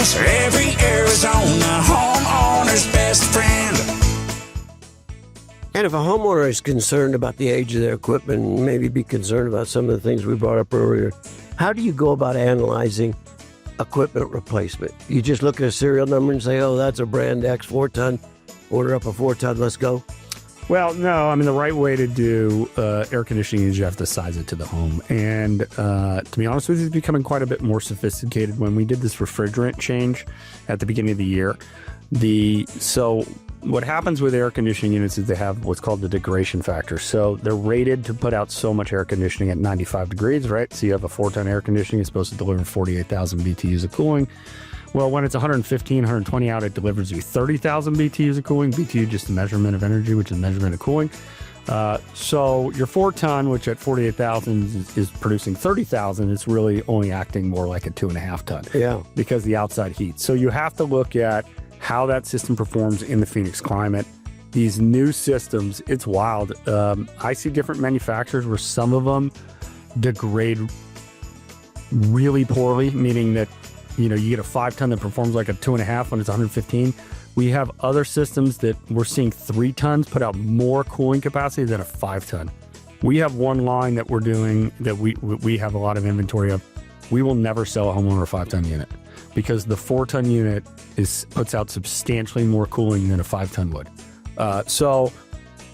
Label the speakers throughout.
Speaker 1: house, every Arizona homeowner's best friend.
Speaker 2: And if a homeowner is concerned about the age of their equipment, maybe be concerned about some of the things we brought up earlier, how do you go about analyzing equipment replacement? You just look at a serial number and say, oh, that's a brand X 4-ton, order up a 4-ton, let's go?
Speaker 3: Well, no, I mean, the right way to do air conditioning is you have to size it to the home. And to be honest with you, it's becoming quite a bit more sophisticated. When we did this refrigerant change at the beginning of the year, so what happens with air conditioning units is they have what's called the degradation factor. So they're rated to put out so much air conditioning at 95 degrees, right? So you have a 4-ton air conditioning, it's supposed to deliver 48,000 BTUs of cooling. Well, when it's 115, 120 out, it delivers you 30,000 BTUs of cooling. BTU, just the measurement of energy, which is measurement of cooling. So your 4-ton, which at 48,000 is producing 30,000, it's really only acting more like a 2.5-ton.
Speaker 2: Yeah.
Speaker 3: Because the outside heat. So you have to look at how that system performs in the Phoenix climate. These new systems, it's wild. I see different manufacturers where some of them degrade really poorly, meaning that you get a 5-ton that performs like a 2.5 when it's 115. We have other systems that we're seeing 3 tons put out more cooling capacity than a 5-ton. We have one line that we're doing that we have a lot of inventory of. We will never sell a homeowner a 5-ton unit because the 4-ton unit puts out substantially more cooling than a 5-ton would. So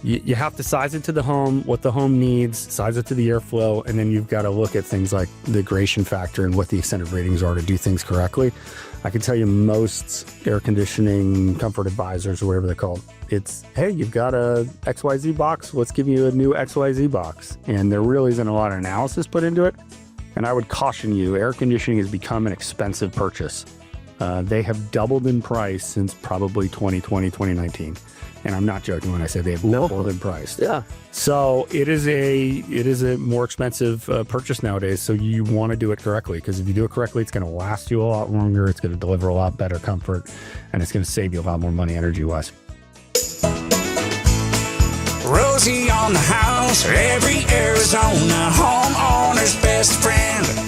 Speaker 3: you have to size it to the home, what the home needs, size it to the airflow, and then you've got to look at things like the degradation factor and what the extended ratings are to do things correctly. I can tell you most air conditioning comfort advisors, or whatever they're called, it's, hey, you've got a XYZ box, let's give you a new XYZ box. And there really isn't a lot of analysis put into it. And I would caution you, air conditioning has become an expensive purchase. They have doubled in price since probably 2020, 2019. And I'm not joking when I say they have doubled in price.
Speaker 2: Yeah.
Speaker 3: So it is a more expensive purchase nowadays. So you want to do it correctly, because if you do it correctly, it's going to last you a lot longer. It's going to deliver a lot better comfort, and it's going to save you a lot more money energy-wise.
Speaker 1: Rosie on the house, every Arizona homeowner's best friend.